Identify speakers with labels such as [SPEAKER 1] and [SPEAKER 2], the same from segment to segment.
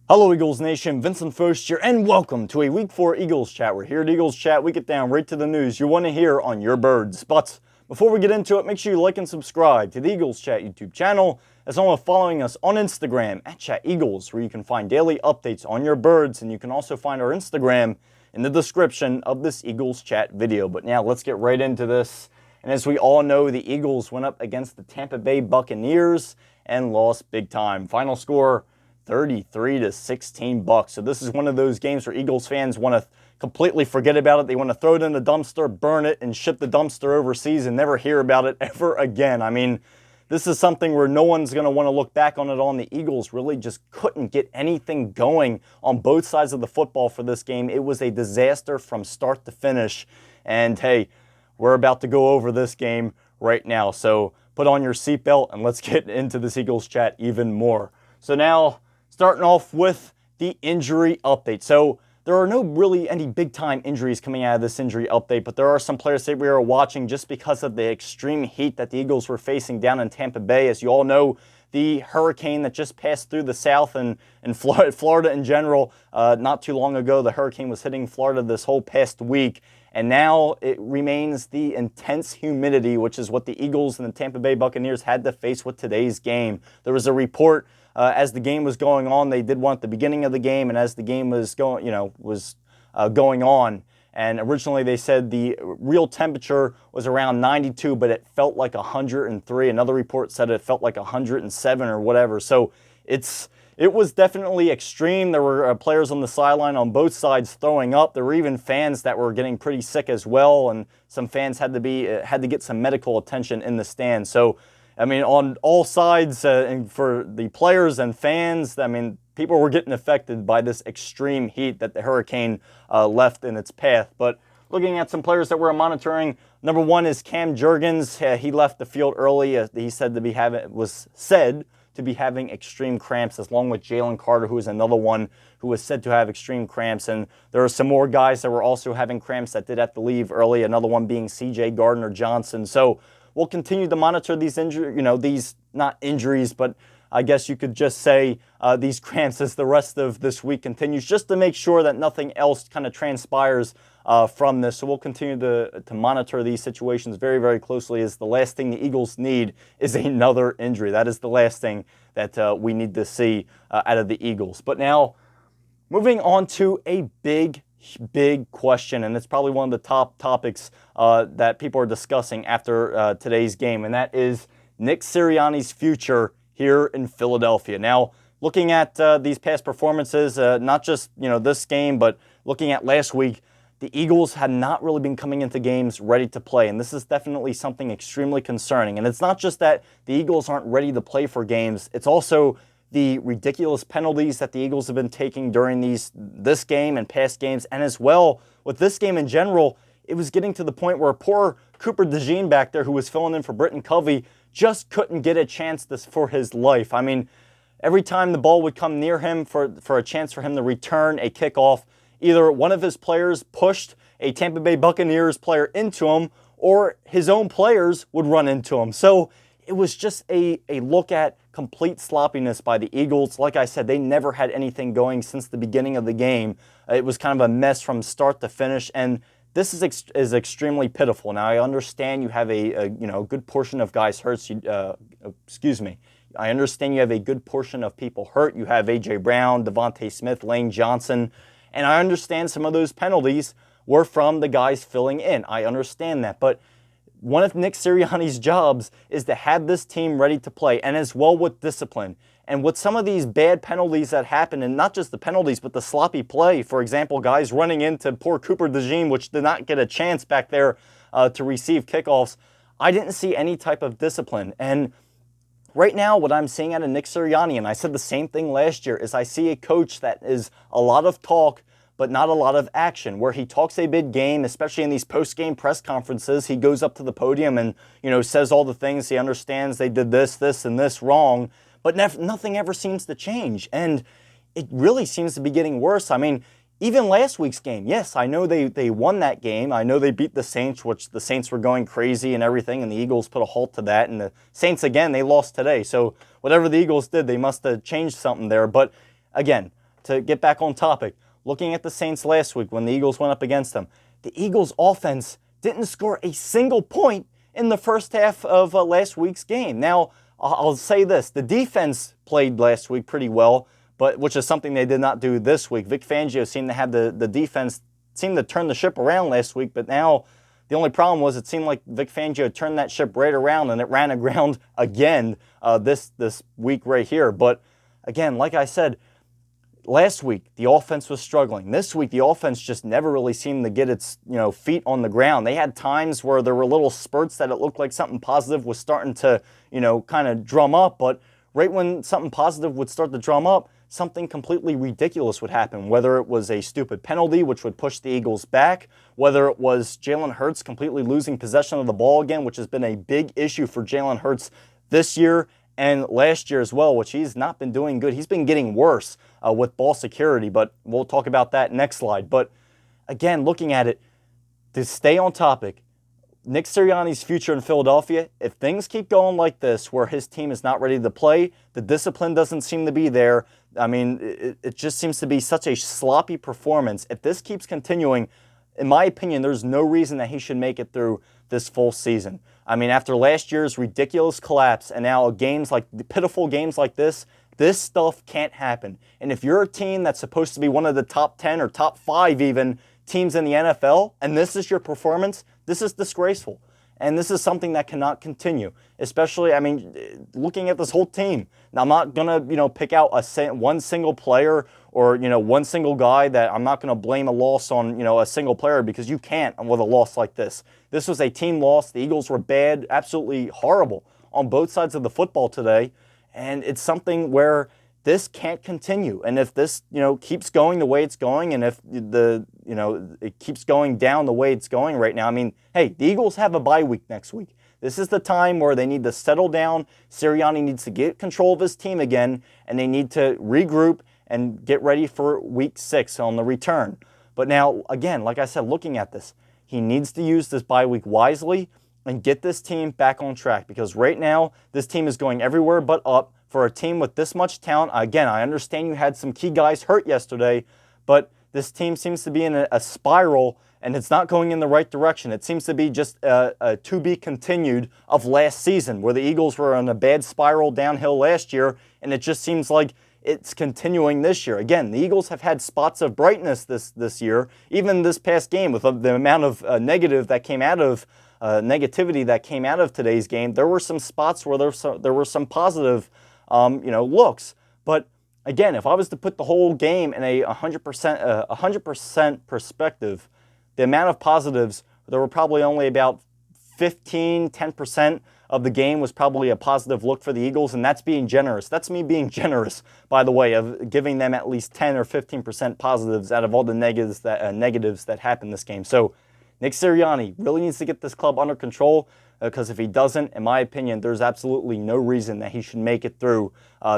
[SPEAKER 1] Hello Eagles Nation, Vincent Foast here, and welcome to a Week 4 Eagles Chat. We're here at Eagles Chat, we get down right to the news you want to hear on your birds. But before we get into it, make sure you like and subscribe to the Eagles Chat YouTube channel, as well as following us on Instagram at Chat Eagles, where you can find daily updates on your birds, and you can also find our Instagram in the description of this Eagles Chat video. But now let's get right into this. And as we all know, the Eagles went up against the Tampa Bay Buccaneers and lost big time. Final score, 33-16 Bucks. So this is one of those games where Eagles fans want to completely forget about it. They want to throw it in the dumpster, burn it, and ship the dumpster overseas and never hear about it ever again. I mean, this is something where no one's going to want to look back on it on. The Eagles really just couldn't get anything going on both sides of the football for this game. It was a disaster from start to finish. And hey, we're about to go over this game right now. So put on your seatbelt and let's get into this Eagles Chat even more. So now, starting off with the injury update. So there are no really any big-time injuries coming out of this injury update, but there are some players that we are watching just because of the extreme heat that the Eagles were facing down in Tampa Bay. As you all know, the hurricane that just passed through the South and Florida in general, not too long ago, the hurricane was hitting Florida this whole past week. And now it remains the intense humidity, which is what the Eagles and the Tampa Bay Buccaneers had to face with today's game. There was a report as the game was going on. They did one at the beginning of the game, and as the game was going, going on. And originally they said the real temperature was around 92, but it felt like 103. Another report said it felt like 107 or whatever. So it was definitely extreme. There were players on the sideline on both sides throwing up. There were even fans that were getting pretty sick as well, and some fans had to get some medical attention in the stands. So, I mean, on all sides, and for the players and fans, I mean, people were getting affected by this extreme heat that the hurricane left in its path. But looking at some players that we're monitoring, number one is Cam Jurgens. He left the field early. He was said to be having extreme cramps, along with Jalen Carter, who is another one who was said to have extreme cramps. And there are some more guys that were also having cramps that did have to leave early, another one being C.J. Gardner-Johnson. So we'll continue to monitor these these not injuries, but I guess you could just say these cramps as the rest of this week continues, just to make sure that nothing else kind of transpires from this. So we'll continue to monitor these situations very, very closely, as the last thing the Eagles need is another injury. That is the last thing that we need to see out of the Eagles. But now, moving on to a big question, and it's probably one of the top topics that people are discussing after today's game, and that is Nick Sirianni's future here in Philadelphia. Now, looking at these past performances, not just this game, but looking at last week, the Eagles had not really been coming into games ready to play, and this is definitely something extremely concerning. And it's not just that the Eagles aren't ready to play for games, it's also the ridiculous penalties that the Eagles have been taking during this game and past games, and as well with this game in general, it was getting to the point where poor Cooper DeJean back there, who was filling in for Britton Covey, just couldn't get a chance for his life. I mean, every time the ball would come near him for a chance for him to return a kickoff, either one of his players pushed a Tampa Bay Buccaneers player into him, or his own players would run into him. So it was just a look at complete sloppiness by the Eagles. Like I said, they never had anything going since the beginning of the game. It was kind of a mess from start to finish, and this is extremely pitiful. Now, I understand you have a good portion of guys hurt. I understand you have a good portion of people hurt. You have A.J. Brown, Devontae Smith, Lane Johnson, and I understand some of those penalties were from the guys filling in. I understand that, but one of Nick Sirianni's jobs is to have this team ready to play, and as well with discipline. And with some of these bad penalties that happen, and not just the penalties, but the sloppy play, for example, guys running into poor Cooper DeJean, which did not get a chance back there to receive kickoffs, I didn't see any type of discipline. And right now, what I'm seeing out of Nick Sirianni, and I said the same thing last year, is I see a coach that is a lot of talk, but not a lot of action, where he talks a big game, especially in these post-game press conferences. He goes up to the podium and, says all the things he understands. They did this, and this wrong, but nothing ever seems to change. And it really seems to be getting worse. I mean, even last week's game, yes, I know they won that game. I know they beat the Saints, which the Saints were going crazy and everything, and the Eagles put a halt to that. And the Saints, again, they lost today. So whatever the Eagles did, they must have changed something there. But again, to get back on topic, looking at the Saints last week when the Eagles went up against them, the Eagles offense didn't score a single point in the first half of last week's game. Now, I'll say this, the defense played last week pretty well, but which is something they did not do this week. Vic Fangio seemed to have the defense, seemed to turn the ship around last week, but now the only problem was it seemed like Vic Fangio turned that ship right around and it ran aground again this week right here. But again, like I said, last week the offense was struggling. This week the offense just never really seemed to get its feet on the ground. They had times where there were little spurts that it looked like something positive was starting to kind of drum up, but right when something positive would start to drum up, something completely ridiculous would happen, whether it was a stupid penalty, which would push the Eagles back, whether it was Jalen Hurts completely losing possession of the ball again, which has been a big issue for Jalen Hurts this year and last year as well, which he's not been doing good. He's been getting worse with ball security, but we'll talk about that next slide. But again, looking at it, to stay on topic, Nick Sirianni's future in Philadelphia, if things keep going like this, where his team is not ready to play, the discipline doesn't seem to be there. I mean, it just seems to be such a sloppy performance. If this keeps continuing, in my opinion, there's no reason that he should make it through this full season. I mean, after last year's ridiculous collapse and now pitiful games like this stuff can't happen. And if you're a team that's supposed to be one of the top 10 or top 5 even teams in the NFL, and this is your performance, this is disgraceful. And this is something that cannot continue, especially, I mean, looking at this whole team. Now, I'm not going to, pick out one single player or, one single guy that I'm not going to blame a loss on, a single player, because you can't with a loss like this. This was a team loss. The Eagles were bad, absolutely horrible on both sides of the football today. And it's something where this can't continue. And if this, keeps going the way it's going, and if it keeps going down the way it's going right now, I mean, hey, the Eagles have a bye week next week. This is the time where they need to settle down. Sirianni needs to get control of his team again, and they need to regroup and get ready for week 6 on the return. But now, again, like I said, looking at this, he needs to use this bye week wisely and get this team back on track, because right now this team is going everywhere but up. For a team with this much talent, again, I understand you had some key guys hurt yesterday, but this team seems to be in a spiral, and it's not going in the right direction. It seems to be just a to be continued of last season, where the Eagles were on a bad spiral downhill last year, and it just seems like it's continuing this year. Again, the Eagles have had spots of brightness this year, even this past game, with the amount of negativity that came out of today's game. There were some spots where there were some positive looks. But again, if I was to put the whole game in a 100% perspective, the amount of positives, there were probably only about 10% of the game was probably a positive look for the Eagles, and that's being generous. That's me being generous, by the way, of giving them at least 10 or 15% positives out of all the negatives that happened this game. So Nick Sirianni really needs to get this club under control, because if he doesn't, in my opinion, there's absolutely no reason that he should make it through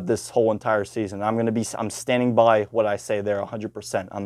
[SPEAKER 1] this whole entire season. I'm standing by what I say there 100%. I'm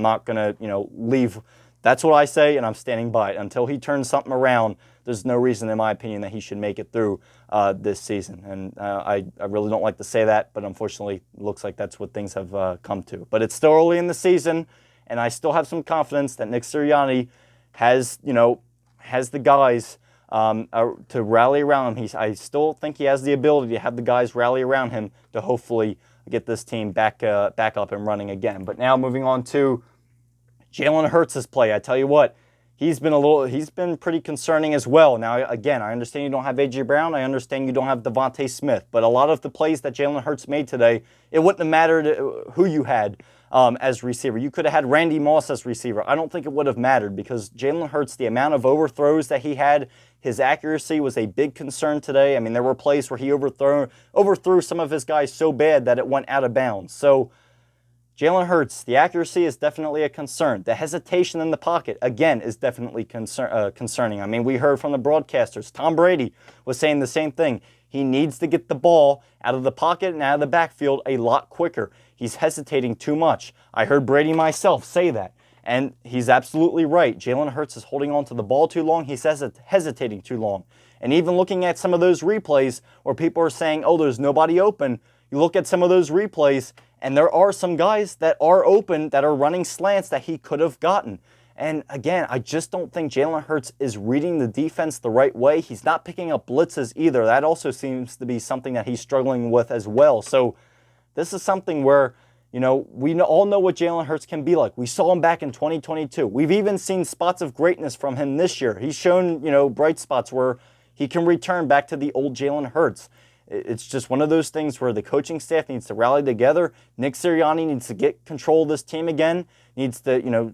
[SPEAKER 1] not going to, leave. That's what I say, and I'm standing by it. Until he turns something around, there's no reason, in my opinion, that he should make it through this season. And I really don't like to say that, but unfortunately, it looks like that's what things have come to. But it's still early in the season, and I still have some confidence that Nick Sirianni has the guys to rally around him. I still think he has the ability to have the guys rally around him to hopefully get this team back up and running again. But now moving on to Jalen Hurts' play. I tell you what, he's been pretty concerning as well. Now, again, I understand you don't have A.J. Brown. I understand you don't have Devontae Smith. But a lot of the plays that Jalen Hurts made today, it wouldn't have mattered who you had as receiver. You could have had Randy Moss as receiver. I don't think it would have mattered, because Jalen Hurts, the amount of overthrows that he had, his accuracy was a big concern today. I mean, there were plays where he overthrew some of his guys so bad that it went out of bounds. So Jalen Hurts, the accuracy is definitely a concern. The hesitation in the pocket, again, is definitely concerning. I mean, we heard from the broadcasters. Tom Brady was saying the same thing. He needs to get the ball out of the pocket and out of the backfield a lot quicker. He's hesitating too much. I heard Brady myself say that, and he's absolutely right. Jalen Hurts is holding on to the ball too long. He's hesitating too long. And even looking at some of those replays where people are saying, oh, there's nobody open, you look at some of those replays, And there are some guys that are open, that are running slants that he could have gotten. And again, I just don't think Jalen Hurts is reading the defense the right way. He's not picking up blitzes either. That also seems to be something that he's struggling with as well. So this is something where, we all know what Jalen Hurts can be like. We saw him back in 2022. We've even seen spots of greatness from him this year. He's shown, bright spots where he can return back to the old Jalen Hurts. It's just one of those things where the coaching staff needs to rally together. Nick Sirianni needs to get control of this team again, needs to,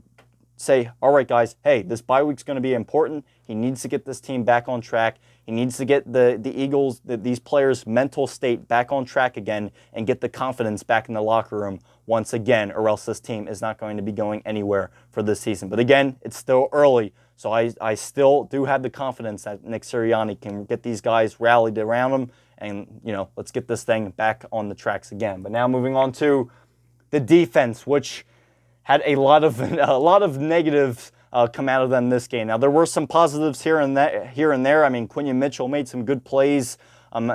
[SPEAKER 1] say, all right, guys, hey, this bye week's going to be important. He needs to get this team back on track. He needs to get the Eagles, these players' mental state back on track again and get the confidence back in the locker room once again, or else this team is not going to be going anywhere for this season. But again, it's still early, so I still do have the confidence that Nick Sirianni can get these guys rallied around him and, let's get this thing back on the tracks again. But now moving on to the defense, which had a lot of negatives come out of them this game. Now, there were some positives here and there. I mean, Quinion Mitchell made some good plays,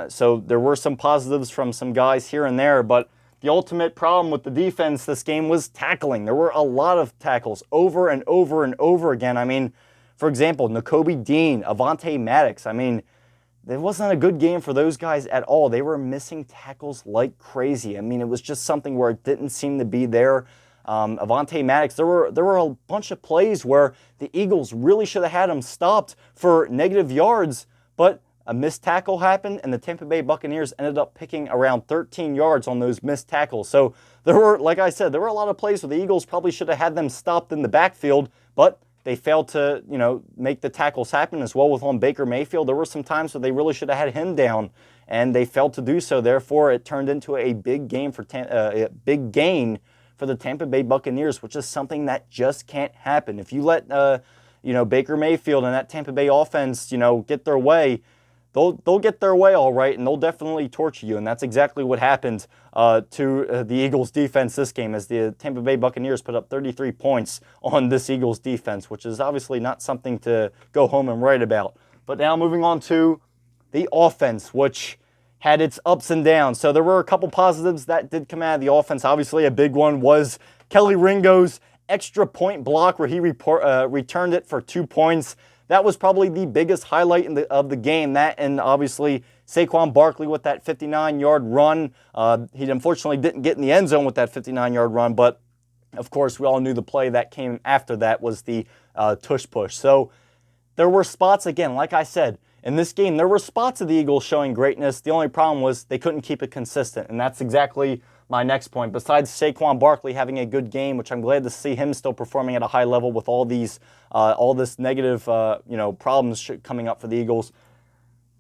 [SPEAKER 1] so there were some positives from some guys here and there, but the ultimate problem with the defense this game was tackling. There were a lot of tackles over and over and over again. I mean, for example, Nakobe Dean, Avonte Maddox. I mean, it wasn't a good game for those guys at all. They were missing tackles like crazy. I mean, it was just something where it didn't seem to be there. Avonte Maddox, there were a bunch of plays where the Eagles really should have had him stopped for negative yards, but a missed tackle happened, and the Tampa Bay Buccaneers ended up picking around 13 yards on those missed tackles. So there were, like I said, there were a lot of plays where the Eagles probably should have had them stopped in the backfield, but they failed to, make the tackles happen as well with on Baker Mayfield. There were some times where they really should have had him down, and they failed to do so. Therefore, it turned into a big gain for the Tampa Bay Buccaneers, which is something that just can't happen. If you let Baker Mayfield and that Tampa Bay offense get their way, they'll get their way all right, and they'll definitely torture you. And that's exactly what happened to the Eagles defense this game, as the Tampa Bay Buccaneers put up 33 points on this Eagles defense, which is obviously not something to go home and write about. But now moving on to the offense, which had its ups and downs. So there were a couple positives that did come out of the offense. Obviously, a big one was Kelly Ringo's extra point block where he returned it for 2 points. That was probably the biggest highlight of the game. That, and obviously Saquon Barkley with that 59-yard run. He unfortunately didn't get in the end zone with that 59-yard run, but of course we all knew the play that came after that was the tush push. So there were spots, again, like I said, in this game, there were spots of the Eagles showing greatness. The only problem was they couldn't keep it consistent, and that's exactly my next point. Besides Saquon Barkley having a good game, which I'm glad to see him still performing at a high level with all this negative, problems coming up for the Eagles.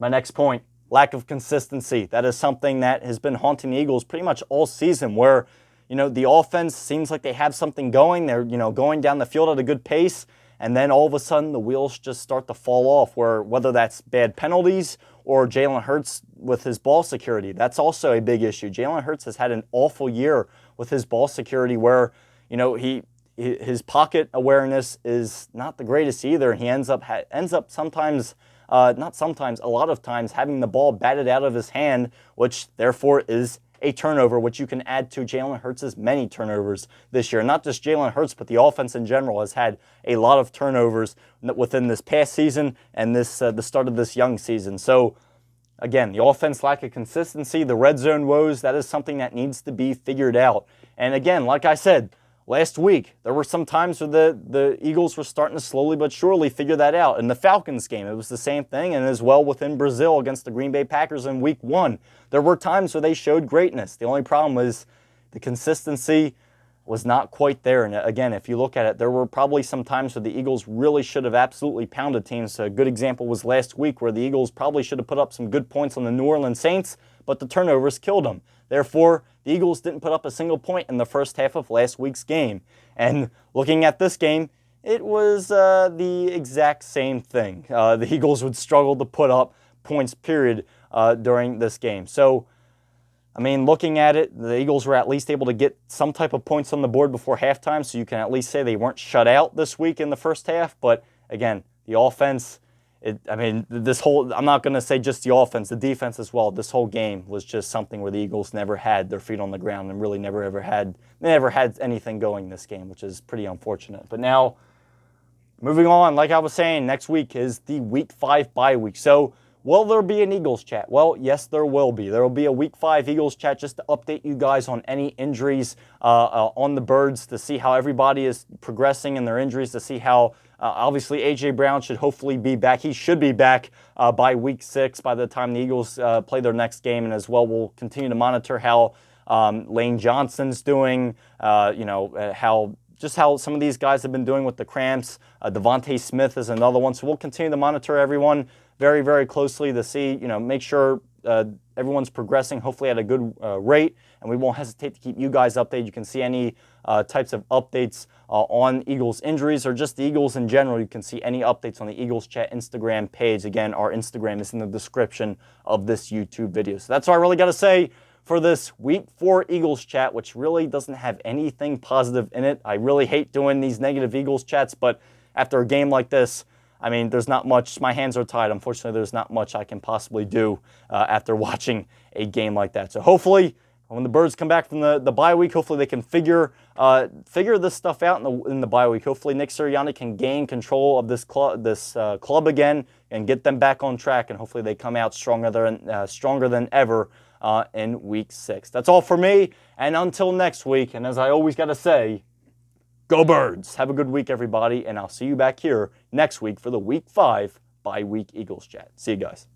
[SPEAKER 1] My next point: lack of consistency. That is something that has been haunting the Eagles pretty much all season. Where, the offense seems like they have something going. They're, going down the field at a good pace. And then all of a sudden, the wheels just start to fall off, whether that's bad penalties or Jalen Hurts with his ball security. That's also a big issue. Jalen Hurts has had an awful year with his ball security where, his pocket awareness is not the greatest either. He ends up sometimes, a lot of times, having the ball batted out of his hand, which therefore is a turnover, which you can add to Jalen Hurts' many turnovers this year. Not just Jalen Hurts, but the offense in general has had a lot of turnovers within this past season and the start of this young season. So, again, the offense lack of consistency, the red zone woes, that is something that needs to be figured out. And again, like I said, last week, there were some times where the Eagles were starting to slowly but surely figure that out. In the Falcons game, it was the same thing, and as well within Brazil against the Green Bay Packers in Week 1. There were times where they showed greatness. The only problem was the consistency was not quite there. And again, if you look at it, there were probably some times where the Eagles really should have absolutely pounded teams. A good example was last week where the Eagles probably should have put up some good points on the New Orleans Saints, but the turnovers killed them. Therefore, the Eagles didn't put up a single point in the first half of last week's game. And looking at this game, it was the exact same thing. The Eagles would struggle to put up points, period, during this game. So, I mean, looking at it, the Eagles were at least able to get some type of points on the board before halftime, so you can at least say they weren't shut out this week in the first half. But, again, the offense I mean, this whole, I'm not going to say just the offense, the defense as well. This whole game was just something where the Eagles never had their feet on the ground and really never had anything going this game, which is pretty unfortunate. But now, moving on, like I was saying, next week is the Week 5 bye week. So, will there be an Eagles chat? Well, yes, there will be. There will be a Week 5 Eagles chat just to update you guys on any injuries on the Birds, to see how everybody is progressing in their injuries, to see how, obviously, A.J. Brown should hopefully be back. He should be back by Week 6 by the time the Eagles play their next game. And as well, we'll continue to monitor how Lane Johnson's doing, how some of these guys have been doing with the cramps. Devontae Smith is another one. So we'll continue to monitor everyone very, very closely to see, make sure everyone's progressing, hopefully at a good rate. And we won't hesitate to keep you guys updated. You can see any types of updates on Eagles injuries or just the Eagles in general. You can see any updates on the Eagles Chat Instagram page. Again, our Instagram is in the description of this YouTube video. So that's all I really got to say for this Week 4 Eagles chat, which really doesn't have anything positive in it. I really hate doing these negative Eagles chats, but after a game like this, I mean, there's not much. My hands are tied. Unfortunately, there's not much I can possibly do after watching a game like that. So hopefully, when the Birds come back from the bye week, hopefully they can figure this stuff out in the bye week. Hopefully Nick Sirianni can gain control of this club again and get them back on track, and hopefully they come out stronger than ever in Week 6. That's all for me, and until next week, and as I always got to say, go Birds! Have a good week, everybody, and I'll see you back here next week for the Week 5 bye week Eagles chat. See you guys.